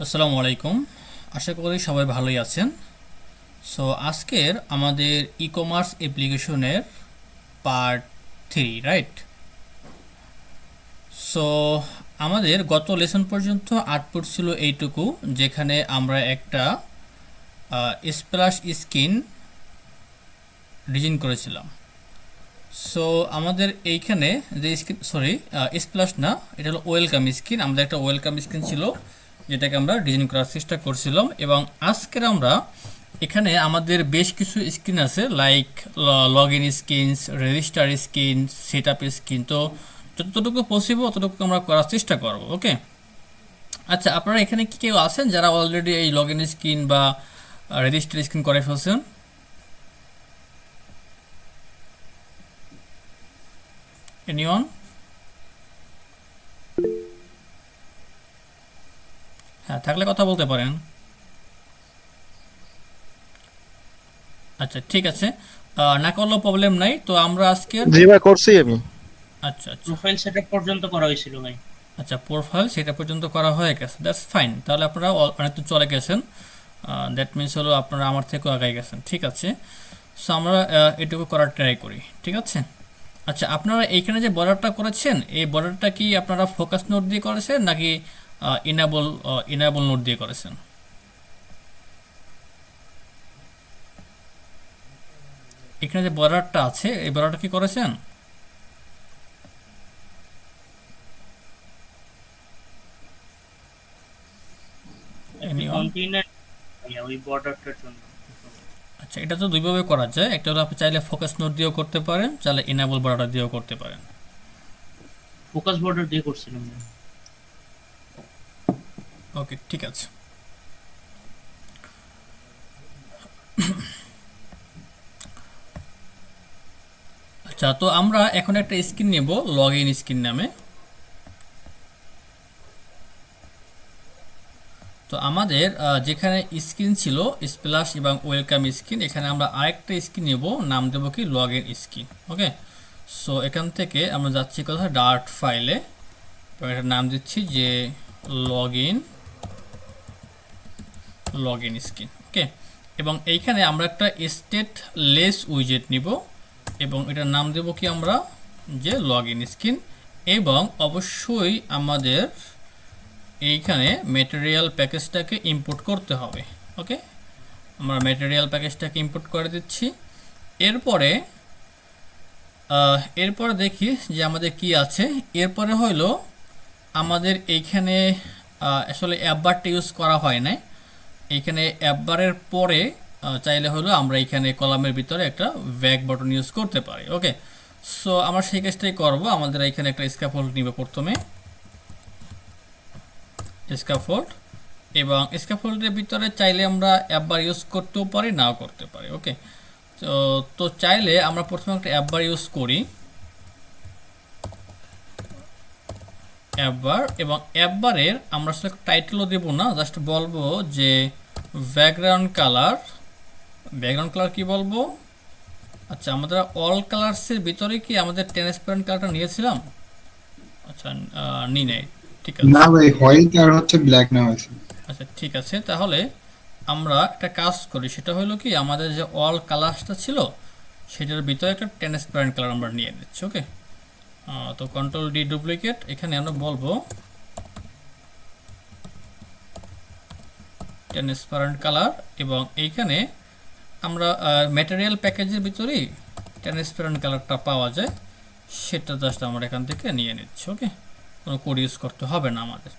আসসালামু আলাইকুম। আশা করি সবাই ভালোই আছেন। সো আজকের আমাদের ই কমার্স অ্যাপ্লিকেশনের পার্ট 3, রাইট? সো আমাদের গত লেসন পর্যন্ত আউটপুট ছিল এইটুকু, যেখানে আমরা একটা স্প্ল্যাশ স্ক্রিন ডিজাইন করেছিলাম। সো আমাদের এইখানে যে স্ক্রিন, সরি, স্প্ল্যাশ না, এটা হলো ওয়েলকাম স্ক্রিন। আমাদের একটা ওয়েলকাম স্ক্রিন ছিল যেটাকে আমরা ডিজাইন করার চেষ্টা করছিলাম, এবং আজকের আমরা এখানে আমাদের বেশ কিছু স্ক্রিন আছে, like log in screen, register screen, set up screen. তো যতটুকু পসিবল ততটুকু আমরা করার চেষ্টা করব, ওকে? আচ্ছা, আপনারা এখানে কি কেউ আছেন যারা অলরেডি এই লগ ইন স্ক্রিন বা রেজিস্টার স্ক্রিন করে ফেলছেন? এনিওয়ান? হ্যাঁ, থাকলে কথা বলতে পারেন। আচ্ছা, ঠিক আছে। না করলেও প্রবলেম নাই। তো আমরা আজকের, জি ভাই, করছি আমি। আচ্ছা আচ্ছা প্রোফাইল সেটআপ পর্যন্ত করা হয়েছিল ভাই। আচ্ছা, প্রোফাইল সেটা পর্যন্ত করা হয়ে গেছে, দ্যাটস ফাইন। তাহলে আপনারা অনেক দূর চলে গেছেন। দ্যাট মিনস হলো আপনারা আমার থেকেও আগায় গেছেন, ঠিক আছে। সো আমরা এটুকু করার ট্রাই করি, ঠিক আছে। আচ্ছা, আপনারা এইখানে যে বর্ডারটা করেছেন, এই বর্ডারটা কি আপনারা ফোকাস নোট দিয়ে করেছেন নাকি ইনাবল ইনাবল নোট দিয়ে করেছেন? এখানে যে বর্ডারটা আছে, এই বর্ডারটা কি করেছেন? একটা এনিওয়ান? কন্টেইনার ওই বর্ডারটার জন্য। আচ্ছা, এটা তো দুইভাবে করা যায়। একটা হলো আপনি চাইলে ফোকাস নোট দিয়েও করতে পারেন, চাইলে ইনাবল বর্ডার দিয়েও করতে পারেন। ফোকাস বর্ডার দিয়ে করছিলাম ভাই। ওকে, ঠিক আছে। আচ্ছা, তো আমরা এখন একটা স্ক্রিন নেব লগ ইন স্ক্রিন নামে। তো আমাদের যেখানে স্ক্রিন ছিল স্প্ল্যাশ এবং ওয়েলকাম স্ক্রিন, এখানে আমরা আরেকটা স্ক্রিন নেব, নাম দেবো কি log in screen, okay? So এখান থেকে আমরা যাচ্ছি কোথায়, ডার্ট ফাইলে, এটার নাম দিচ্ছি যে লগ ইন স্ক্রিন, ওকে? এবং এইখানে আমরা একটা স্টেট লেস উইজেট নিব, এবং এটার নাম দেব কি আমরা, যে লগ ইন স্ক্রিন। এবং অবশ্যই আমাদের এইখানে ম্যাটেরিয়াল প্যাকেজটাকে ইম্পোর্ট করতে হবে, ওকে? আমরা ম্যাটেরিয়াল প্যাকেজটাকে ইম্পোর্ট করে দিচ্ছি। এরপরে এরপরে দেখি যে আমাদের কি আছে। এরপরে হলো আমাদের এইখানে আসলে অ্যাপবারটা ইউজ করা হয় না। এইখানে অ্যাপবারের পরে চাইলে হলো আমরা এইখানে কলামের ভিতরে একটা ব্যাক বাটন ইউজ করতে পারি, ওকে? সো আমরা সেই কাজটাই করব। আমাদের এখানে একটা স্ক্যাফোল্ড নিবে প্রথমে, স্ক্যাফোল্ড। এবং স্ক্যাফোল্ডের ভিতরে চাইলে আমরা অ্যাপবার ইউজ করতেও পারি, নাও করতে পারি, ওকে? তো তো চাইলে আমরা প্রথমে একটা অ্যাপবার ইউজ করি, অ্যাপবার। এবং অ্যাপবারের আমরা আসলে টাইটেলও দেব না, জাস্ট বলবো যে ব্যাকগ্রাউন্ড কালার। ব্যাকগ্রাউন্ড কালার কি বলবো? আচ্ছা, আমরা অল কালার্সের ভিতরে কি আমাদের ট্রান্সপারেন্ট কালারটা নিয়েছিলাম? আচ্ছা, নিই নাই, ঠিক না আছে। ভাই, হোয়াইট আর হচ্ছে ব্ল্যাক নেওয়া হয়েছে। আচ্ছা, ঠিক আছে। তাহলে আমরা একটা কাজ করি, সেটা হলো কি আমাদের যে অল কালার্সটা ছিল সেটার ভিতরে একটা ট্রান্সপারেন্ট কালার আমরা নিয়ে নিচ্ছি, ওকে? তো কন্ট্রোল ডি ডুপ্লিকেট, এখানে আমরা বলবো ট্রান্সপারেন্ট কালার। এবং এইখানে আমরা ম্যাটেরিয়াল প্যাকেজের ভিতরেই ট্রান্সপারেন্ট কালারটা পাওয়া যায়, সেটা জাস্ট আমরা এখান থেকে নিয়ে নিচ্ছি, ওকে? কোনো কোড ইউজ করতে হবে না আমাদের।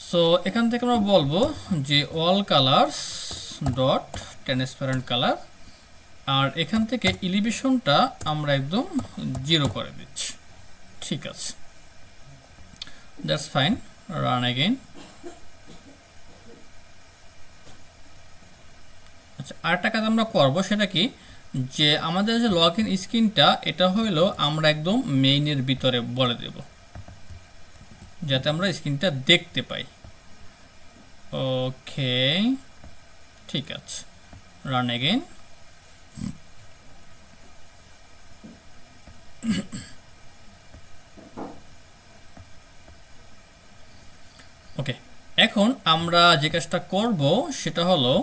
সো এখান থেকে আমরা বলবো যে all colours dot transparent colour. আর এখান থেকে এলিভেশনটা আমরা একদম 0 করে দিচ্ছি, ঠিক আছে। That's fine. Run again. আচ্ছা, আরেকটা কাজ আমরা করব, সেটা কি, যে আমাদের যে লগ ইন স্ক্রিনটা, এটা হইলো আমরা একদম মেইনের ভিতরে বলে দেব, যাতে আমরা স্ক্রিনটা দেখতে পাই। ওকে, ঠিক আছে। Run again. ওকে, এখন আমরা যে কাজটা করব সেটা হলো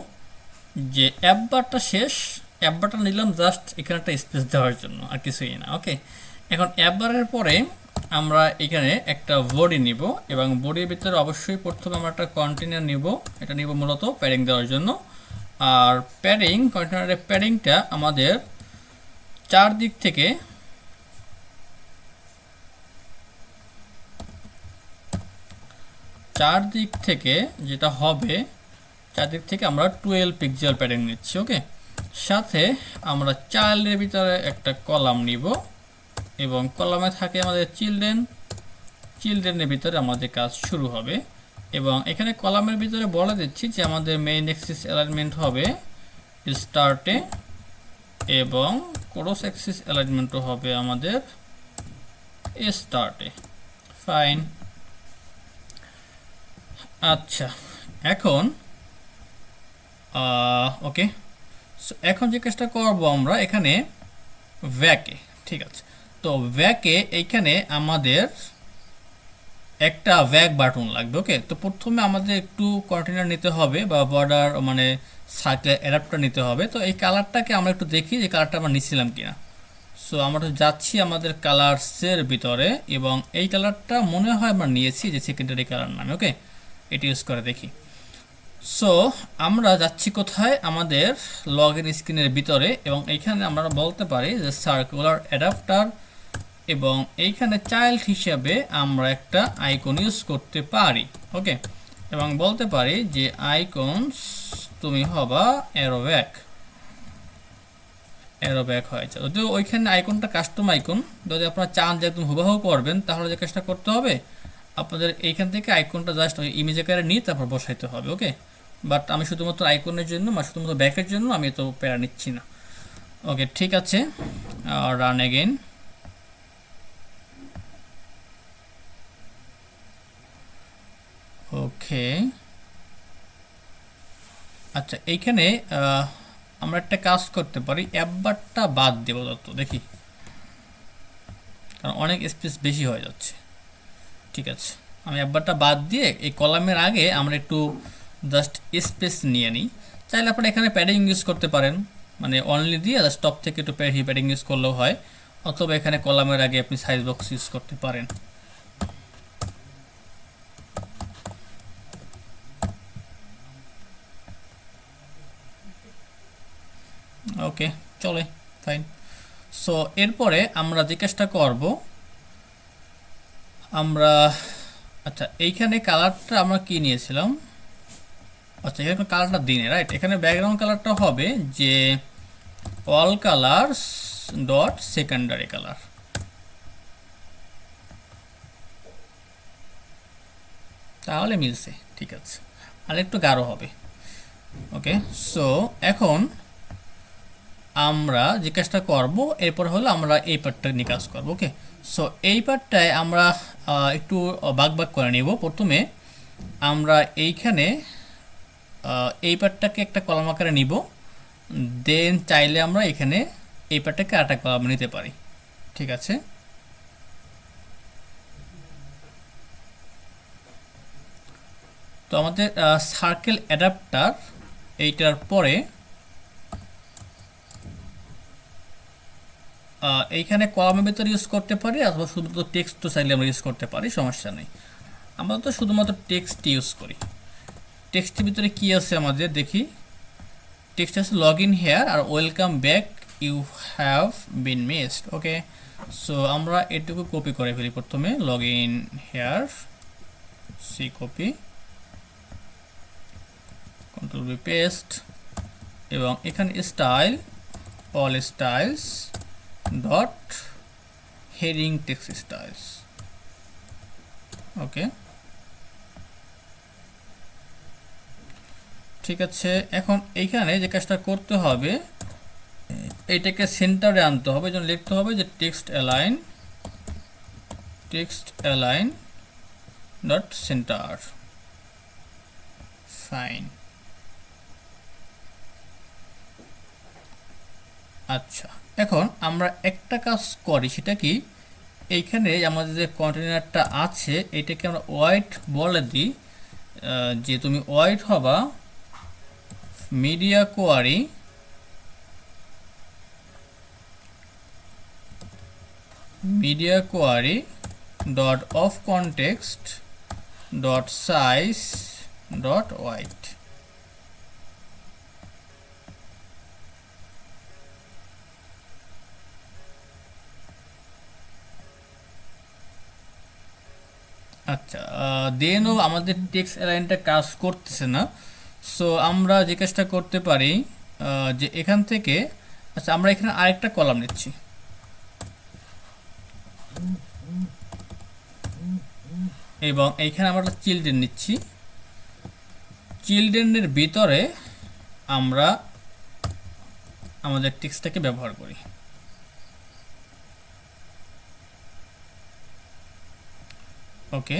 যে অ্যাপ বারটা শেষ, অ্যাপ বারটা নিলাম জাস্ট এখানে একটা স্পেস দেওয়ার জন্য, আর কিছুই না। ওকে, এখন অ্যাপ বারের পরে আমরা এখানে একটা বডি নিব এবং বডির ভিতরে অবশ্যই প্রথমে আমরা একটা কন্টেনার নিব, এটা নিব মূলত প্যাডিং দেওয়ার জন্য। আর প্যাডিং কন্টেনারের প্যাডিংটা আমাদের চারদিক থেকে যেটা হবে, চারদিক থেকে আমরা 12 পিক্সেল প্যাডিং নিচ্ছি। ওকে, সাথে আমরা চাইল্ডের ভিতরে একটা কলাম নিব এবং কলামে থাকে আমাদের চিলড্রেনের ভিতরে আমাদের কাজ শুরু হবে। এবং এখানে কলামের ভিতরে বলে দিচ্ছি যে আমাদের মেইন অ্যাক্সিস অ্যালাইনমেন্ট হবে স্টার্টে এবং ক্রস অ্যাক্সিস অ্যালাইনমেন্টও হবে আমাদের স্টার্টে। ফাইন। আচ্ছা, এখন ওকে, সো এখন যে কাজটা করবো আমরা এখানে ভ্যাকে, ঠিক আছে, তো ভ্যাকে এইখানে আমাদের একটা ভ্যাক বাটন লাগবে। ওকে, তো প্রথমে আমাদের একটু কন্টেনার নিতে হবে বা বর্ডার মানে সার্কেল অ্যাডাপ্টার নিতে হবে। তো এই কালারটাকে আমরা একটু দেখি যে কালারটা আমরা নিছিলাম কিনা। সো আমরা যাচ্ছি আমাদের কালার্সের ভিতরে এবং এই কালারটা মনে হয় আমরা নিয়েছি, যে সেকেন্ডারি কালার নামে। ওকে, এটি ইউজ করে দেখি। সো আমরা যাচ্ছি কোথায়, আমাদের লগ ইন স্ক্রিনের ভিতরে এবং এইখানে আমরা বলতে পারি যে সার্কুলার অ্যাডাপ্টার এবং এইখানে চাইল্ড হিসাবে আমরা একটা আইকন ইউজ করতে পারি। ওকে, এবং বলতে পারি যে আইকনস তুমি হবা অ্যারোব্যাক হয়েছে। যদিও ওইখানে আইকনটা কাস্টম আইকন, যদি আপনারা চান যে একদম হুবহু করবেন তাহলে যে কাজটা করতে হবে আপনাদের এইখান থেকে আইকনটা জাস্ট ওই ইমেজ আকারে নিয়ে তারপর বসাইতে হবে। ওকে, বাট আমি শুধুমাত্র আইকনের জন্য বা শুধুমাত্র ব্যাকের জন্য আমি তো প্যারা নিচ্ছি না। ওকে, ঠিক আছে, রান এগেইন। ওকে, আচ্ছা, এইখানে আমরা একটা কাজ করতে পারি, অ্যাপ বারটা বাদ দেবো তত দেখি, কারণ অনেক স্পেস বেশি হয়ে যাচ্ছে। ঠিক আছে, আমি অ্যাপ বারটা বাদ দিয়ে এই কলামের আগে আমরা একটু জাস্ট স্পেস নিয়ে নিই। চাইলে আপনারা এখানে প্যাডিং ইউজ করতে পারেন, মানে অনলি দিয়ে জাস্ট টপ থেকে একটু প্যাডিং ইউজ করলেও হয়, অথবা এখানে কলামের আগে আপনি সাইজ বক্স ইউজ করতে পারেন। ওকে, চলে, ফাইন। সো এরপরে আমরা যে কাজটা করব, আমরা আচ্ছা এইখানে কালারটা আমরা কি নিয়েছিলাম, আচ্ছা এখানে কালারটা দিনে, রাইট, এখানে ব্যাকগ্রাউন্ড কালারটা হবে যে all colours dot secondary colour. তাহলে মিলছে, ঠিক আছে, আর একটু গাঢ় হবে। ওকে, সো এখন আমরা যে কাজটা করবো এরপর হলো আমরা এই পার্টটা নিয়ে কাজ করবো। ওকে, সো এই পার্টটায় আমরা একটু ভাগ করে নিব। প্রথমে আমরা এইখানে এই পার্টটাকে একটা কলাম আকারে নিব, দেন চাইলে আমরা এখানে এই পার্টটাকে আরেকটা কলাম নিতে পারি। ঠিক আছে, তো আমাদের সার্কেল অ্যাডাপ্টার এইটার পরে এইখানে কলামের ভিতরে ইউজ করতে পারি অথবা শুধুমাত্র টেক্সট তো চাইলে আমরা ইউজ করতে পারি, সমস্যা নেই। আমরা তো শুধুমাত্র টেক্সট ইউজ করি। টেক্সটের ভিতরে কি আছে আমাদের দেখি, টেক্সট আছে লগ ইন হেয়ার আর welcome back you have been missed. Okay, so আমরা এটুকু কপি করে ফেলি, প্রথমে log in here, C copy, control V paste, এবং এখানে style all styles dot heading text styles. Okay, ঠিক আছে, এখন এইখানে যে কাজটা করতে হবে এইটাকে সেন্টারে আনতে হবে, যেন লিখতে হবে যে text align dot centre. Fine. আচ্ছা, এখন আমরা একটা কাজ করি, সেটা কি, এইখানে আমাদের যে কন্টেনারটা আছে এটাকে আমরা হোয়াইট বলে দিই যে তুমি ওয়াইড হবা media query dot of context dot size dot wide. আচ্ছা, দেনও আমাদের টেক্সট অ্যালাইনটা কাজ করতেছে না। সো আমরা যে কাজটা করতে পারি যে এখান থেকে, আচ্ছা আমরা এখানে আরেকটা কলাম নিচ্ছি, এবং এইখানে আমরা চিলড্রেন নিচ্ছি। চিলড্রেনের ভিতরে আমরা আমাদের টেক্সটটাকে ব্যবহার করি। ওকে,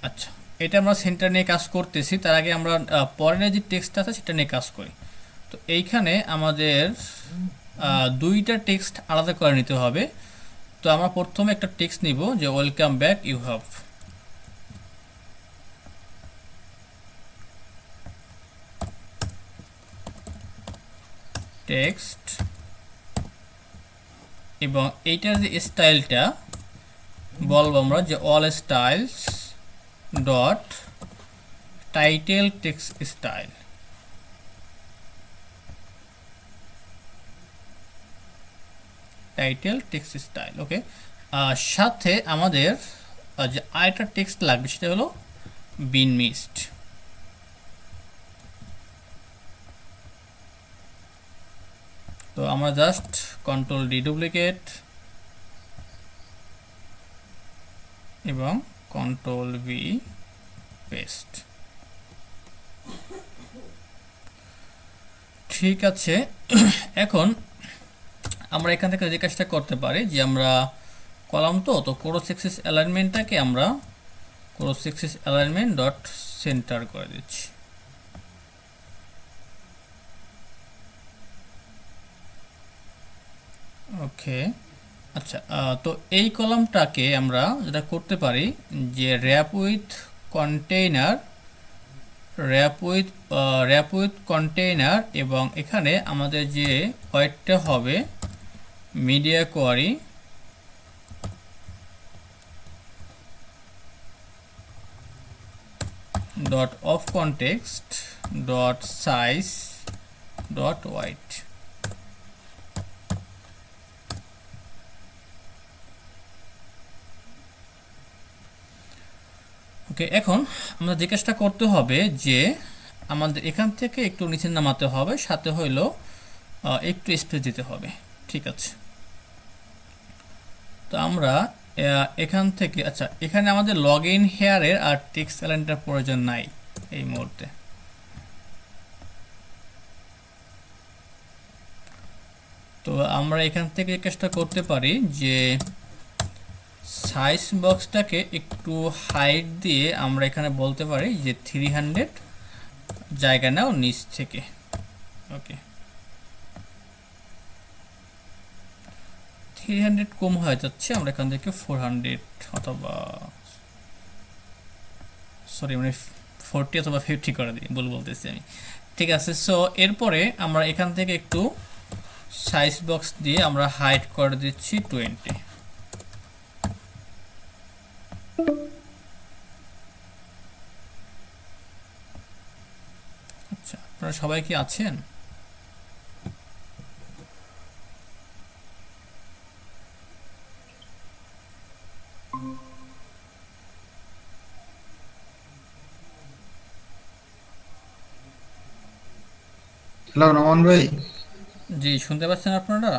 আচ্ছা এটা আমরা সেন্টার নিয়ে কাজ করতেছি, তার আগে আমরা পরের যে টেক্সট আছে সেটা নিয়ে কাজ করি। তো এইখানে আমাদের দুইটা টেক্সট আলাদা করে নিতে হবে। তো আমরা প্রথমে একটা টেক্সট নিব যে welcome back you have. Text, এবং এইটার যে স্টাইলটা বলবো আমরা যে all styles dot title text style. Title text style, okay. সাথে আমাদের যে আরেকটা টেক্সট লাগবে সেটা হলো বিন মিসড। তো আমরা জাস্ট কন্ট্রোল ডি ডুপ্লিকেট এবং কন্ট্রোল ভি পেস্ট। ঠিক আছে, এখন আমরা এখান থেকে যে কাজটা করতে পারি যে আমরা কলাম তো ক্রস এক্সিস অ্যালাইনমেন্টটাকে আমরা cross axis alignment dot centre করে দিচ্ছি। ওকে, আচ্ছা তো এই কলামটাকে আমরা যেটা করতে পারি যে র্যাপ উইথ কন্টেইনার, এবং এখানে আমাদের যে ওয়েটটা হবে media query dot of context dot size dot wide. Okay, এখন আমরা যে কাজটা করতে হবে যে আমাদের এখান থেকে একটু নিচে নামাতে হবে, সাথে হইলো একটু স্পেস দিতে হবে। ঠিক আছে, তো আমরা এখান থেকে, আচ্ছা এখানে আমাদের লগ ইন হেয়ারের আর টেক্সট অ্যালাইনটার প্রয়োজন নাই এই মুহূর্তে। তো আমরা এখান থেকে কাজটা করতে পারি যে সাইজ বক্সটাকে একটু হাইট দিয়ে আমরা এখানে বলতে পারি যে 300 জায়গা নাও নিচ থেকে। ওকে, 300 কম হয়ে যাচ্ছে, আমরা এখান থেকে 400 অথবা সরি মানে 40 অথবা 50 করে দিই, ভুল বলতেছি আমি। ঠিক আছে, সো এরপরে আমরা এখান থেকে একটু সাইজ বক্স দিয়ে আমরা হাইট করে দিচ্ছি 20। আচ্ছা, আপনারা সবাই কি আছেন? হ্যালো রমন ভাই। জি, শুনতে পাচ্ছেন আপনারা?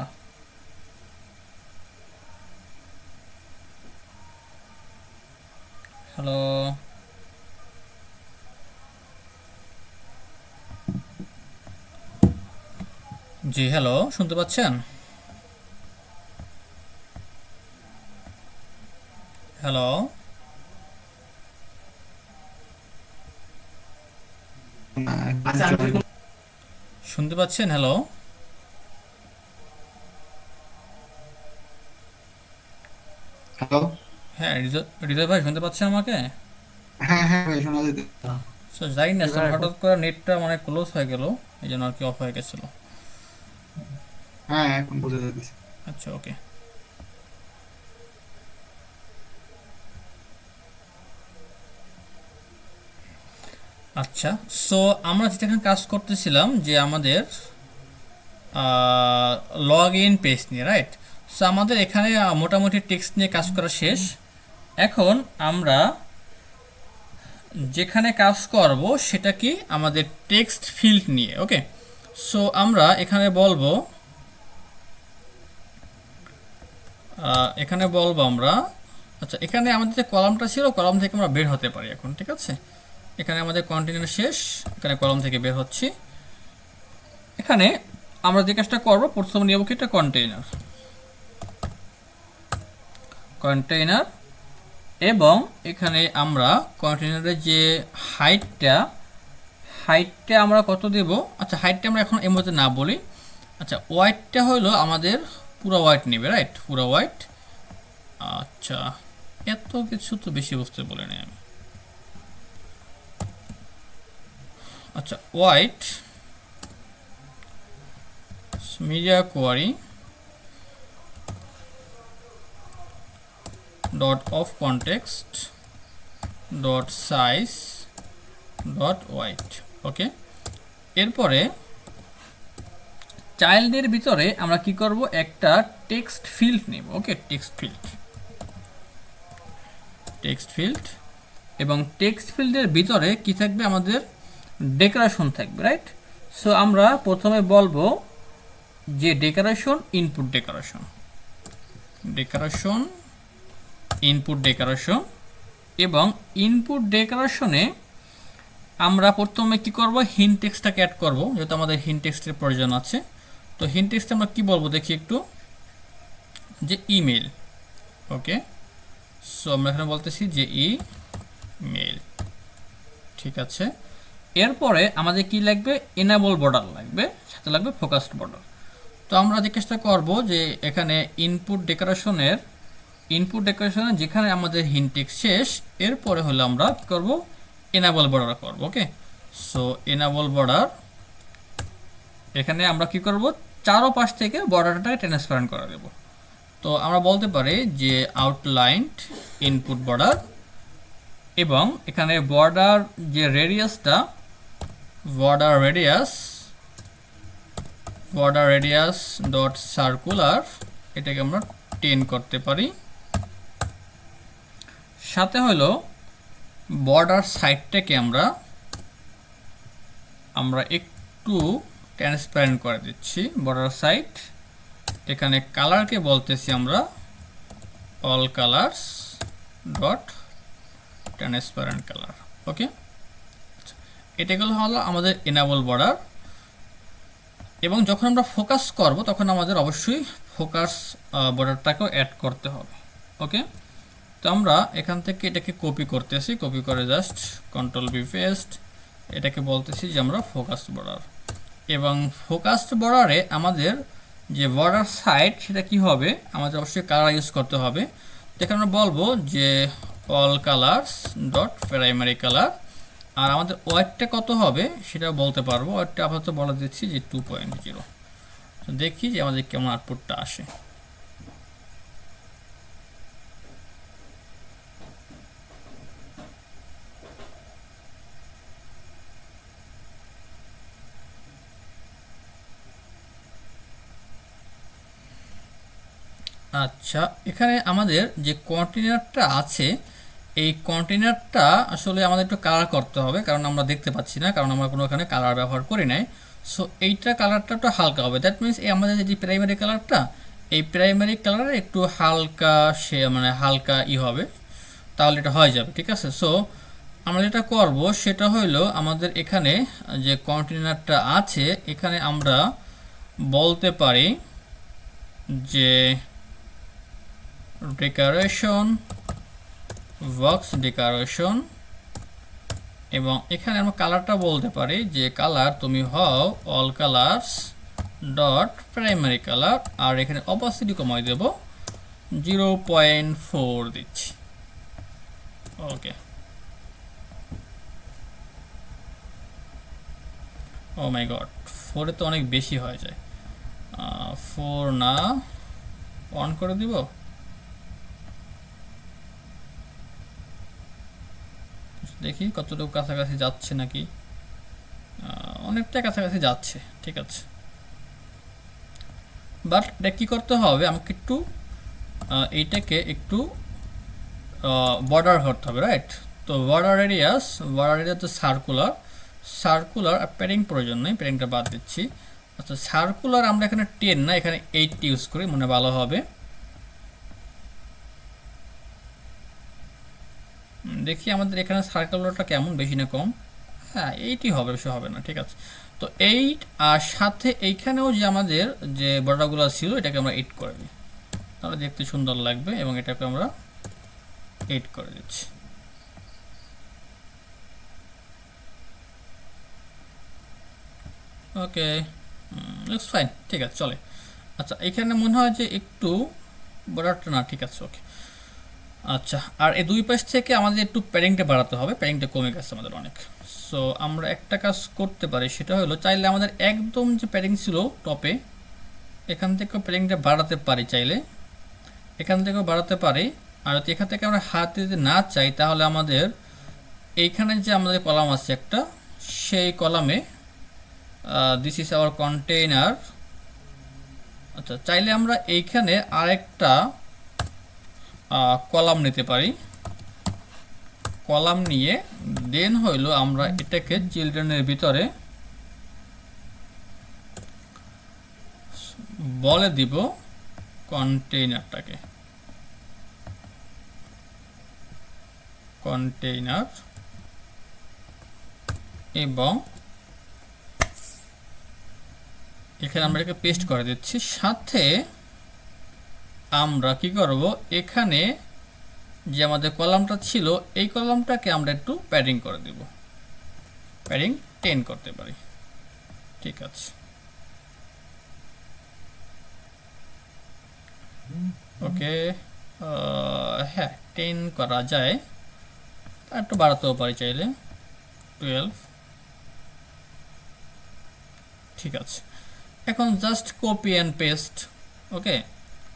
হ্যালো, জি হ্যালো, শুনতে পাচ্ছেন? হ্যালো, শুনতে পাচ্ছেন? Hello, hello. হ্যাঁ হৃদয় ভাই শুনতে পাচ্ছেন আমাকে? হ্যাঁ হ্যাঁ ভাই শোনা যেতে। সো জানি না স্যার এবার হঠাৎ করে নেটটা মানে ক্লোজ হয়ে গেল, এই জন্য আর কি অফ হয়ে গেছিলো। হ্যাঁ এখন বোঝা যাচ্ছে। আচ্ছা ওকে। আচ্ছা, সো আমরা যেটা এখানে কাজ করতেছিলাম যে আমাদের লগ ইন পেজ নিয়ে, রাইট? সো আমাদের এখানে মোটামুটি টেক্সট নিয়ে কাজ করা শেষ। এখন আমরা যেখানে কাজ করব সেটা কি আমাদের টেক্সট ফিল্ড নিয়ে। ওকে, সো আমরা এখানে বলবো আমরা, আচ্ছা এখানে আমাদের যে কলামটা ছিল কলাম থেকে আমরা বের হতে পারি এখন, ঠিক আছে? এখানে আমাদের কন্টেনার শেষ, এখানে কলাম থেকে বের হচ্ছি। এখানে আমরা যে কাজটা করবো প্রথমে নেব কি একটা কন্টেইনার এবং এখানে আমরা কন্টেইনারের যে হাইটটা আমরা কত দেব? আচ্ছা হাইটটা আমরা এখন এর মধ্যে না বলি। আচ্ছা ওয়াইডটা হলো আমাদের পুরো ওয়াইড নেবে, রাইট? পুরো ওয়াইড। আচ্ছা এত কিছু তো বেশি বুঝতে বলে নি আমি। আচ্ছা wide media query dot of context dot size dot white। ওকে, এরপরে চাইল্ডের ভিতরে আমরা কি করব? একটা টেক্সট ফিল্ড নেব। ওকে, টেক্সট ফিল্ড এবং টেক্সট ফিল্ডের ভিতরে কি থাকবে? আমাদের ডেকোরেশন থাকবে, রাইট? সো আমরা প্রথমে বলবো যে ইনপুট ডেকোরেশন এবং ইনপুট ডেকোরেশনে আমরা প্রথমে কি করব? হিন্ট টেক্সটটাকে অ্যাড করব, যেহেতু আমাদের হিন্ট টেক্সটের প্রয়োজন আছে। তো হিন্ট টেক্সটে আমরা কি বলবো দেখি একটু, যে ইমেল। ওকে, সো আমরা এখানে বলতেছি যে ইমেল, ঠিক আছে? এরপরে আমাদের কি লাগবে? এনেবল বর্ডার লাগবে, সাথে লাগবে ফোকাসড বর্ডার। তো আমরা যে কাজটা করব যে এখানে ইনপুট ডেকোরেশনের যেখানে আমাদের হিন্ট টেক্সট শেষ, এরপরে হলো আমরা কি করব? এনেবল বর্ডার করব। ওকে, সো এনেবল বর্ডার, এখানে আমরা কি করব? চারোপাশ থেকে বর্ডারটাকে ট্রান্সপারেন্ট করে দেব। তো আমরা বলতে পারি যে আউটলাইনড ইনপুট বর্ডার এবং এখানে বর্ডার যে রেডিয়াসটা বর্ডার রেডিয়াস ডট সার্কুলার, এটাকে আমরা 10 করতে পারি। সাথে হলো বর্ডার সাইডটাকে আমরা একটু ট্রান্সপারেন্ট করে দিচ্ছি। বর্ডার সাইড, এখানে কালারকে বলতেছি আমরা all colours dot transparent colour. Okay, এটাগুলো হলো আমাদের এনেবল বর্ডার। এবং যখন আমরা ফোকাস করব তখন আমাদের অবশ্যই ফোকাস বর্ডারটাকেও অ্যাড করতে হবে। ওকে, তো আমরা এখান থেকে এটাকে কপি করতেছি, কপি করে জাস্ট কন্ট্রোল ভি পেস্ট, এটাকে বলতেছি যে আমরা ফোকাস বর্ডার। এবং ফোকাসড বর্ডারে আমাদের যে বর্ডার সাইড সেটা কি হবে? আমাদের অবশ্যই কালার ইউজ করতে হবে। এখানে আমরা বলবো যে all colours dot primary colour. আর আমাদের ওয়াইডটা কত হবে সেটা বলতে পারবো। ওয়াইডটা আপাতত বলে দিচ্ছি যে 2.0। তো দেখি যে আমাদের কেমন আউটপুটটা আসে। আচ্ছা, এখানে আমাদের যে কন্টেইনারটা আছে এই কন্টেইনারটা আসলে আমাদের একটু কালার করতে হবে, কারণ আমরা দেখতে পাচ্ছি না, কারণ আমরা কোনো এখানে কালার ব্যবহার করি নাই। সো এইটা কালারটা একটু হালকা হবে। দ্যাট মিনস এই আমাদের যে প্রাইমারি কালারটা, এই প্রাইমারি কালারে একটু হালকা মানে হালকা হবে, তাহলে এটা হয়ে যাবে, ঠিক আছে? সো আমরা যেটা করব সেটা হলো আমাদের এখানে যে কন্টেইনারটা আছে এখানে আমরা বলতে পারি যে ডেকোরেশন বক্স ডেকোরেশন, এবং এখানে আমরা কালারটা বলতে পারি যে কালার তুমি হও all colours dot primary colour. আর এখানে অপাসিটি কমাই দেব 0.4 দিচ্ছি। ওকে, ও মাই গড, 4-এ তো অনেক বেশি হয়ে যায়। 4 না, অন করে দিব। দেখি কতটুকু কাছাকাছি যাচ্ছে নাকি। অনেকটা কাছাকাছি যাচ্ছে, ঠিক আছে। বাট এটা কী করতে হবে, আমাকে একটু এইটাকে একটু বর্ডার করতে হবে, রাইট? তো বর্ডার এরিয়া তো সার্কুলার আর প্যাডিং প্রয়োজন নেই, প্যাডিংটা বাদ দিচ্ছি। আচ্ছা, সার্কুলার আমরা এখানে 10 না, এখানে 8 ইউজ করি, মনে ভালো হবে। দেখি আমাদের এখানে সার্কুলারটা কেমন, বেশি না কম? হ্যাঁ, 8ই হবে, বেশি হবে না, ঠিক আছে। তো 8 আর সাথে এইখানেও যে আমাদের যে বর্ডারগুলো ছিল এটাকে আমরা 8 করে দিই, তাহলে দেখতে সুন্দর লাগবে, এবং এটাকে আমরা 8 করে দিচ্ছি। ওকে, লুকস ফাইন, ঠিক আছে, চলে। আচ্ছা, এখানে মনে হয় যে একটু বর্ডারটা না, ঠিক আছে, ওকে। আচ্ছা, আর এই দুই পাশ থেকে আমাদের একটু প্যাডিংটা বাড়াতে হবে, প্যাডিংটা কমে গেছে আমাদের অনেক। সো আমরা একটা কাজ করতে পারি, সেটা হলো চাইলে আমাদের একদম যে প্যাডিং ছিল টপে, এখান থেকেও প্যাডিংটা বাড়াতে পারি, চাইলে এখান থেকেও বাড়াতে পারি। আর যদি এখান থেকে আমরা হাতে যদি না চাই, তাহলে আমাদের এইখানে যে আমাদের কলাম আছে একটা, সেই কলামে দিস ইজ আওয়ার কন্টেইনার। আচ্ছা, চাইলে আমরা এইখানে আরেকটা কলাম নিতে পারি। কলাম নিয়ে দেন হইলো আমরা এটাকে চিলড্রেনের ভিতরে বলে দিব কন্টেইনারটাকে, কন্টেইনার, এবং এখানে আমরা এটাকে পেস্ট করে দিচ্ছি। সাথে আমরা কি করব, এখানে যে আমাদের কলামটা ছিল এই কলামটাকে আমরা একটু প্যাডিং করে দিব, প্যাডিং 10 করতে পারি, ঠিক আছে। ওকে, হ্যাঁ 10 করা যায়, আর একটু বাড়াতেও পারি চাইলে, 12, ঠিক আছে। এখন just copy and paste, okay,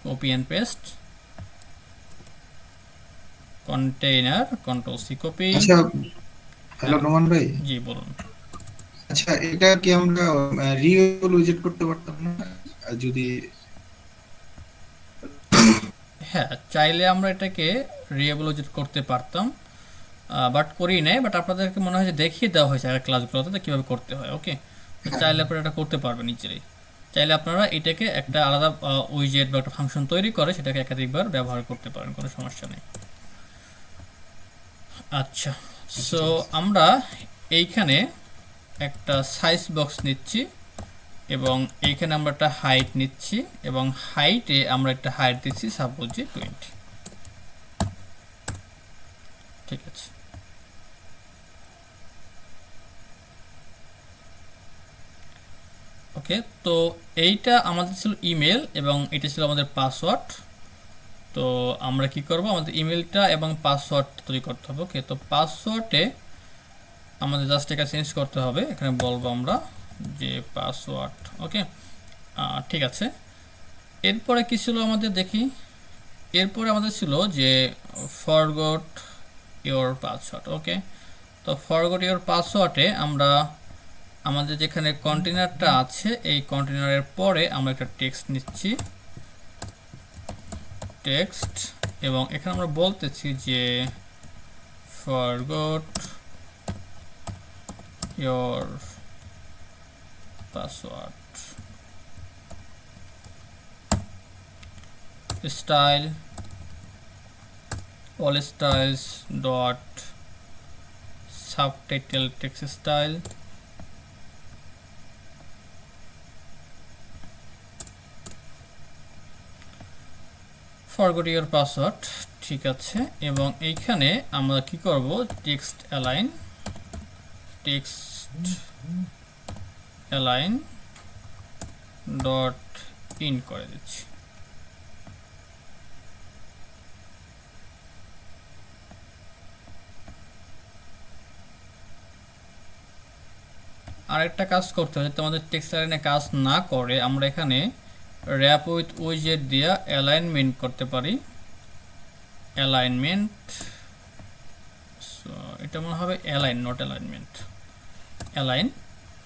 copy and paste, container, control C copy. আচ্ছা, হ্যালো হ্যাঁ, রোমান ভাই। জি বলুন। আচ্ছা, এটা কি আমরা রিউল উইজেট করতে পারতাম না যদি? হ্যাঁ, চাইলে আমরা এটাকে রিএভলিউট করতে পারতাম, বাট করি নাই। বাট আপনাদেরকে মনে হয় যে দেখিয়ে দেওয়া হয়েছে আগের ক্লাসগুলোতে কীভাবে করতে হয়, ওকে। তো হ্যাঁ, চাইলে আপনারা এটা করতে পারবেন নিজেরাই। চাইলে আপনারা এটাকে একটা আলাদা উইজেট বা একটা ফাংশন তৈরি করে সেটাকে একাধিকবার ব্যবহার করতে পারেন, কোনো সমস্যা নেই। আচ্ছা, আচ্ছা, সো ঠিক আছে। আমরা এইখানে একটা সাইজ বক্স নিচ্ছি, এবং এইখানে আমরা একটা হাইট নিচ্ছি, এবং হাইটে আমরা একটা হাইট দিচ্ছি সাপোজ যে 20, ঠিক আছে। ওকে, তো এইটা আমাদের ছিল ইমেল, এবং এটা ছিল আমাদের পাসওয়ার্ড। তো আমরা কি করব, আমাদের ইমেলটা এবং পাসওয়ার্ড তৈরি করতে হবে। ওকে, তো পাসওয়ার্ডে আমাদের জাস্ট এটা চেঞ্জ করতে হবে, এখানে বলবো আমরা যে পাসওয়ার্ড, ওকে, ঠিক আছে। এরপরে কি ছিল আমাদের দেখি, এরপরে আমাদের ছিল যে ফরগট ইওর পাসওয়ার্ড, ওকে। তো ফরগট ইওর পাসওয়ার্ডে আমরা আমাদের যেখানে কন্টেনারটা আছে এই কন্টেনারের পরে আমরা একটা টেক্সট নিচ্ছি, টেক্সট, এবং এখানে আমরা বলতেছি যে forgot your password, style all styles dot subtitle text style, forgot your password, ঠিক আছে। এবং এইখানে আমরা কি করব, টেক্সট অ্যালাইন ডট ইন করে দিচ্ছি। আরেকটা কাজ করতে হবে, যাতে আমাদের টেক্সট লাইনে কাজ না করে, আমরা এখানে র্যাপ উইথ উইজেট দিয়ে অ্যালাইনমেন্ট করতে পারি। অ্যালাইনমেন্ট, সো এটা মনে হবে অ্যালাইন, নট অ্যালাইনমেন্ট, অ্যালাইন।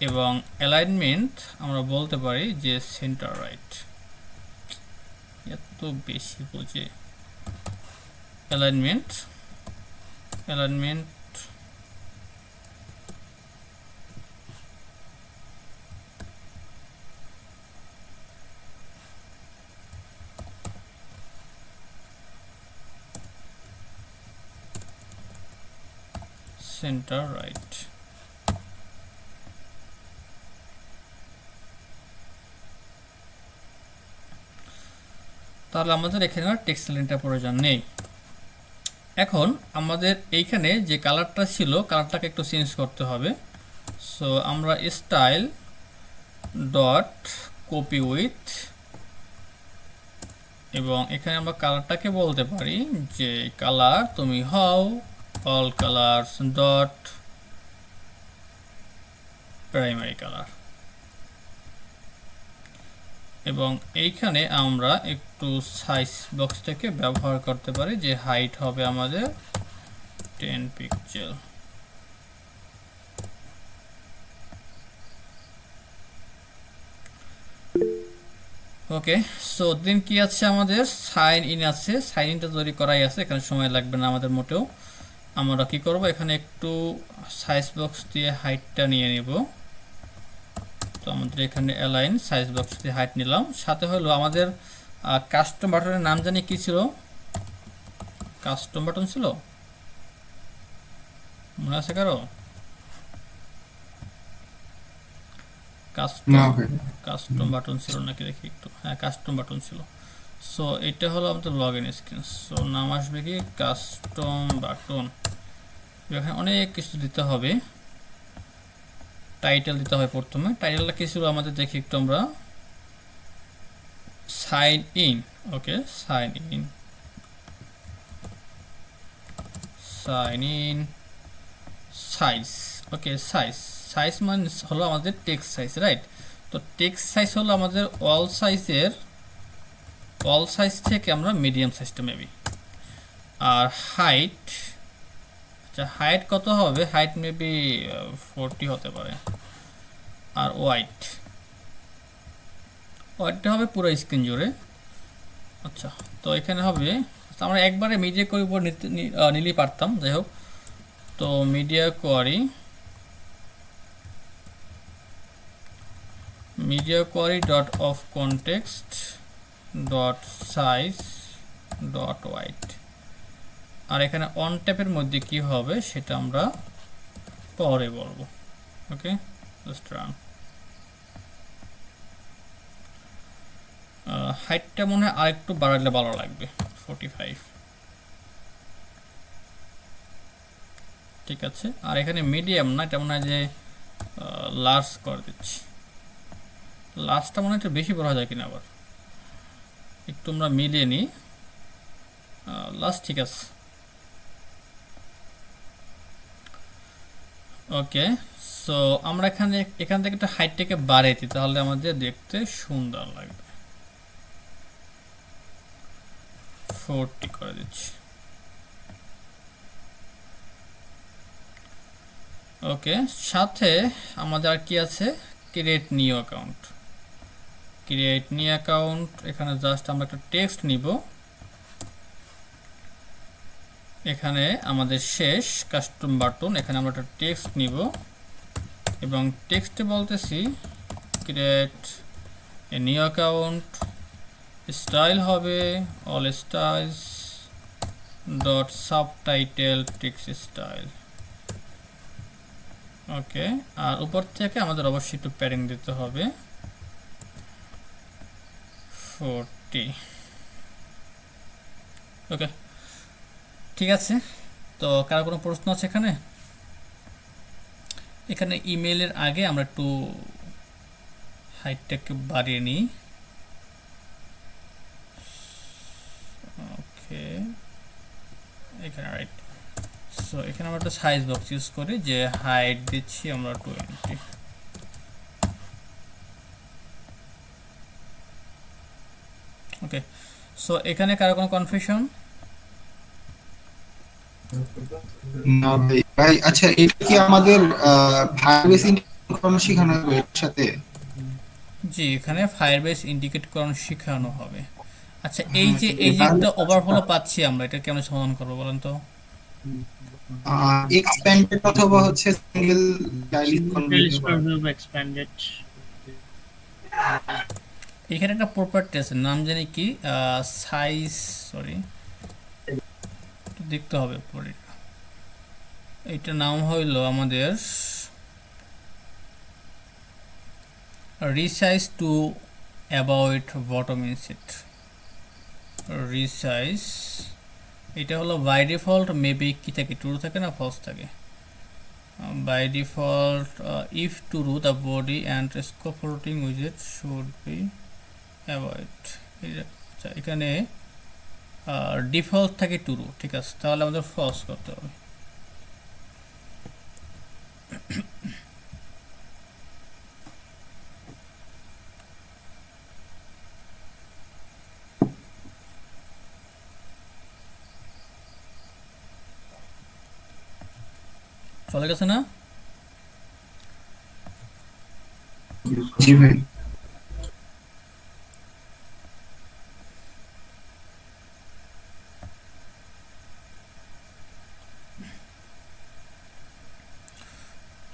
এবং অ্যালাইনমেন্ট আমরা বলতে পারি যে সেন্টার রাইট। এত বেশি বুঝে। Alignment, alignment center right। তাহলে আমাদের এখানে আর টেক্সট লাইনটা প্রয়োজন নেই। এখন আমাদের এইখানে যে কালারটা ছিল, কালারটাকে একটু চেঞ্জ করতে হবে। সো আমরা স্টাইল ডট কপি উইথ, এবং এখানে আমরা কালারটাকে বলতে পারি যে কালার তুমি হও all colours dot primary colour. এবং এইখানে আমরা একটু সাইজ বক্স থেকে ব্যবহার করতে পারি, যে হাইট হবে আমাদের 10 পিক্সেল। ওকে, সো দিন কি আছে আমাদের, সাইন ইন আছে। সাইন ইনটা তৈরি করাই আছে, এখানে সময় লাগবে না আমাদের মোটেও। আমরা কি করব, এখানে একটু সাইজ বক্স দিয়ে হাইটটা নিয়ে নেব। তো আমাদের এখানে অ্যালাইন সাইজ বক্স দিয়ে হাইট নিলাম। সাথে হলো আমাদের কাস্টম বাটনের নাম জানি কি ছিল, কাস্টম বাটন ছিল, মনে আছে কারো? কাস্টম বাটন ছিল নাকি দেখি একটু। হ্যাঁ, কাস্টম বাটন ছিল। সো এটা হলো আমাদের লগ ইন স্ক্রিন। সো নাম আসবে কি, কাস্টম বাটন। এখানে অনেক কিছু দিতে হবে, টাইটেল দিতে হবে প্রথমে। টাইটেলটা কি ছিল আমাদের দেখি একটু আমরা, sign in. Okay, sign in, sign in, size. Okay, size, size মানে হলো আমাদের টেক্সট সাইজ, রাইট? তো টেক্সট সাইজ হলো আমাদের অল সাইজের, অল সাইজ থেকে আমরা মিডিয়াম সাইজটা মেবি। আর হাইট, আচ্ছা হাইট কত হবে, হাইট মেবি 40 হতে পারে। আর ওয়াইডটা হবে পুরো স্ক্রিন জুড়ে। আচ্ছা, তো এখানে হবে, আমরা একবারে মিডিয়া কোয়ারি উপর নিলেই পারতাম, যাই হোক। তো media query dot of context dot size dot wide. আর এখানে অন ট্যাপের মধ্যে কি হবে সেটা আমরা পরে বলবো। ওকে, জাস্ট রান। হাইটটা মনে হয় আরেকটু বাড়ালে ভালো লাগবে, 45। ঠিক আছে, আর এখানে মিডিয়াম না, এটা মনে হয় যে লার্জ করে দিচ্ছি। লার্জটা মনে হয় একটু বেশি বড় যায় কিনা, আবার একটু আমরা মিলিয়ে নিই। লার্জ ঠিক আছে। ওকে, সো আমরা এখান থেকে একটা হাইটটাকে বাড়িয়ে দিই, তাহলে আমাদের দেখতে সুন্দর লাগবে। 40 করে দিচ্ছি। ওকে, সাথে আমাদের আর কি আছে, create new account. Create new account, এখানে জাস্ট আমরা একটা টেক্সট নিব। এখানে আমাদের শেষ কাস্টম বাটন, এখানে আমরা একটা টেক্সট নিব এবং টেক্সটে বলতেছি create a new account. Style হবে all styles dot subtitle text style. Okay, আর উপর থেকে আমাদের অবশ্যই একটু প্যাডিং দিতে হবে, 40। ওকে, ঠিক আছে। তো কার কোনো প্রশ্ন আছে এখানে? এখানে ইমেলের আগে আমরা একটু হাইটটাকে বাড়িয়ে নিই। ওকে, এখানে রাইট। সো এখানে আমরা একটা সাইজ বক্স ইউজ করি, যে হাইট দিচ্ছি আমরা 20। ওকে, সো এখানে কারো কোনো কনফিউশন? না ভাই ভাই, আচ্ছা এটা কি আমাদের ভার্বেস ইন্টিগ্রেশন শেখানো হবে এর সাথে? জি, এখানে ফায়ারবেস ইন্ডিকেট করণ শেখানো হবে। আচ্ছা, এই হ্যাঁ যে ঠিক এই আছে, যে তাহলে একটা ওভারফ্লো পাচ্ছি আমরা, এটা কেমন সমাধান করবো বলেন তো? এক্সপ্যান্ডেড অথবা হচ্ছে সিঙ্গেল ডাইলিটন সিঙ্গেল স্কয়ার কিউব এক্সপ্যান্ডেড। এখানে একটা প্রপার্টি আছে, নাম জানি কি, সাইজ, সরি দেখতে হবে পরে। এইটার নাম হইল আমাদের resize to avoid bottom inset. Resize, এটা হলো বাই ডিফল্ট মেবি কি থাকে, ট্রু থাকে না ফলস থাকে? By default if true the body and স্কোপোর্টিং উইজেট শুড বি অ্যাভয়েড। আচ্ছা, এখানে ডিফল্ট থাকে ট্রু, ঠিক আছে, তাহলে আমাদের ফলস করতে হবে। চলে গেছে না? জি ভাই।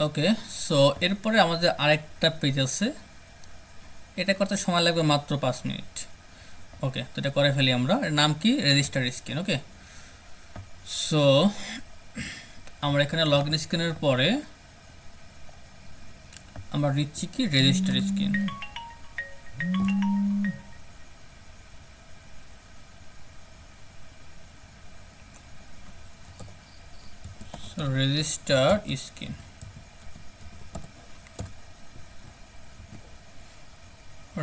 ওকে, সো এরপরে আমাদের আরেকটা পেজ আছে, এটা করতে সময় লাগবে মাত্র 5 মিনিট। ওকে, তো এটা করে ফেলি আমরা। এর নাম কি? Register screen. ওকে, সো আমরা এখানে লগ ইন স্ক্রিনের পরে আমরা নিচ্ছি কি register screen. So register screen,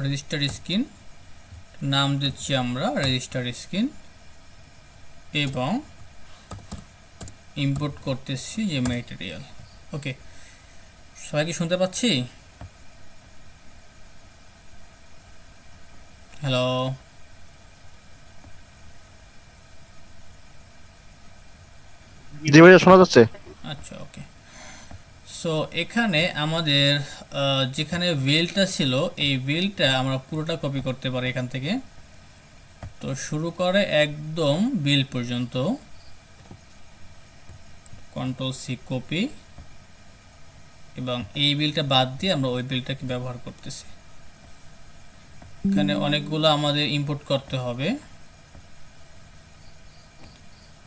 register screen নাম দিচ্ছি আমরা রেজিস্টার স্ক্রিন, এবং ইম্পোর্ট করতেছি যে ম্যাটেরিয়াল। ওকে, সবাই কি শুনতে পাচ্ছি? হ্যালো? জি ভাইয়া শোনা যাচ্ছে। আচ্ছা, ওকে, সো এখানে আমাদের যেখানে বিলটা ছিল, এই বিলটা আমরা পুরোটা কপি করতে পারি এখান থেকে। তো শুরু করে একদম বিল পর্যন্ত কন্ট্রোল সি কপি, এবং এই বিলটা বাদ দিয়ে আমরা ওই বিলটাকে ব্যবহার করতেছি। এখানে অনেকগুলো আমাদের ইম্পোর্ট করতে হবে,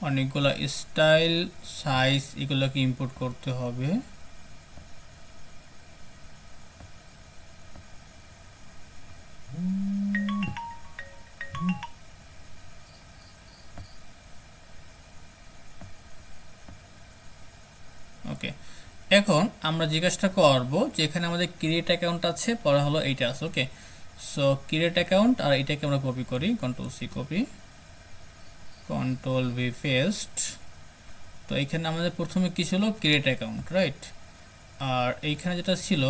অনেকগুলো স্টাইল, সাইজ, এগুলোকে ইম্পোর্ট করতে হবে। ওকে, এখন আমরা জিজ্ঞাসা করব যে এখানে আমাদের ক্রিয়েট অ্যাকাউন্ট আছে, পরে হলো এইটা আছে। ওকে, সো ক্রিয়েট অ্যাকাউন্ট, আর এটাকে আমরা কপি করি, control C copy, control V paste. তো এইখানে আমাদের প্রথমে কি ছিল? Create account, right? আর এইখানে যেটা ছিল,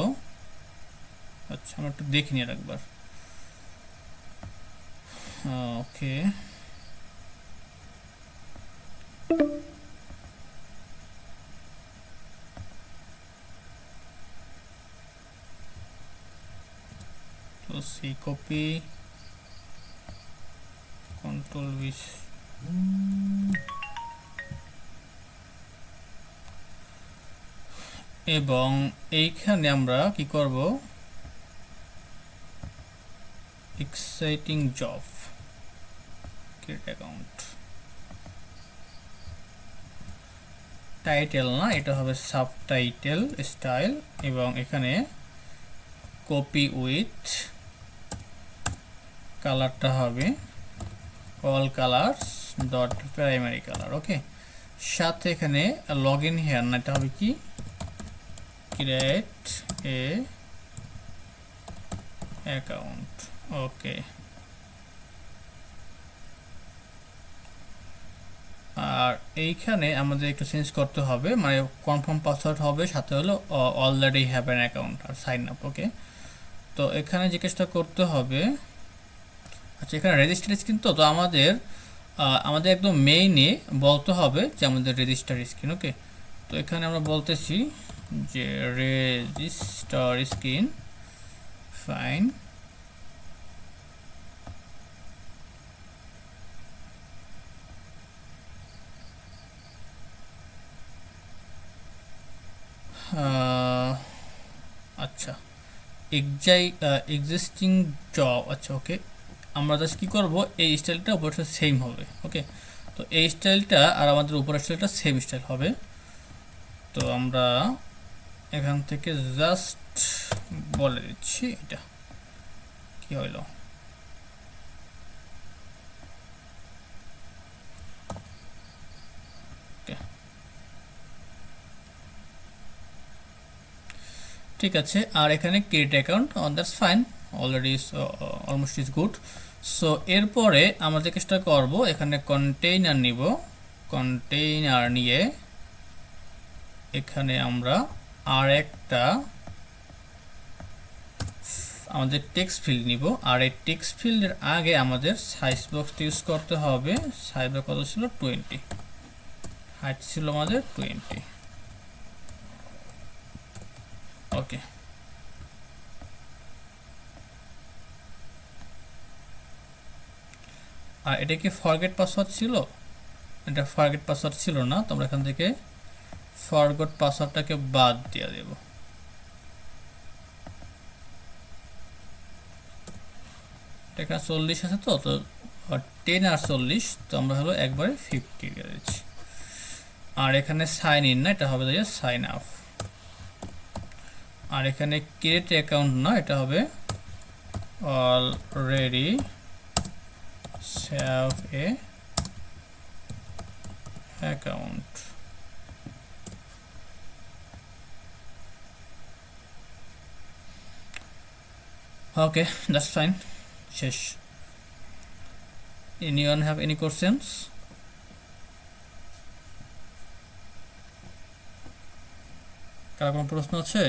আচ্ছা আমরা একটু দেখে নিয়ে একবার। ওকে, তো সি কপি, কন্ট্রোল ভি, এবং এইখানে আমরা কি করব? Exciting job, create account, title না, এটা হবে সাবটাইটেল স্টাইল, এবং এখানে কপি উইথ কালারটা হবে all colours dot primary colour. Okay, সাথে এখানে লগ ইন হেয়ার না, এটা হবে কি ক্রিয়েট এ অ্যাকাউন্ট। ওকে, আর এইখানে আমাদের একটু চেঞ্জ করতে হবে, মানে কনফার্ম পাসওয়ার্ড হবে, সাথে হলো অলরেডি হ্যাভ অ্যান অ্যাকাউন্ট আর সাইন আপ। ওকে, তো এখানে জিজ্ঞাসা করতে হবে আচ্ছা, এখানে রেজিস্টার স্ক্রিন তো আমাদের আমাদের একদম মেইনে বলতে হবে যে আমাদের রেজিস্টার স্ক্রিন। ওকে, তো এখানে আমরা বলতেছি যে রেজিস্টার স্ক্রিন ফাইন। আচ্ছা, এক্সিস্টিং জব। আচ্ছা ওকে, আমরা জাস্ট কী করবো, এই স্টাইলটা উপরটা সেম হবে। ওকে, তো এই স্টাইলটা আর আমাদের উপরের স্টাইলটা সেম স্টাইল হবে। তো আমরা এখান থেকে জাস্ট বলে দিচ্ছি এটা কি হইল। ওকে, ঠিক আছে। আর এখানে create account that's fine, already almost is good. So এরপরে আমাদের চেষ্টা করব এখানে কন্টেইনার নিব। কন্টেইনার নিয়ে এখানে আমরা আর একটা আমাদের টেক্সট ফিল্ড নিব। আর এই টেক্সট ফিল্ডের আগে আমাদের সাইজ বক্স ইউজ করতে হবে। সাইজ বক্স কত ছিল? 20। হাইট ছিল আমাদের 20। ওকে, আর এটা কি ফরগেট পাসওয়ার্ড ছিল? এটা ফরগেট পাসওয়ার্ড ছিল না, তোমরা এখান থেকে ফরগট পাসওয়ার্ডটাকে বাদ দিয়ে দেব। এখানে 40 আছে, তো 10 আর 40, তো আমরা হলো একবারে 50 দিয়ে দিচ্ছি। আর এখানে সাইন ইন না, এটা হবে সাইন আপ। আর এখানে ক্রিয়েট অ্যাকাউন্ট না, এটা হবে already save A account. Okay, that's fine, শেষ। Anyone have any questions? কার কোনো প্রশ্ন আছে?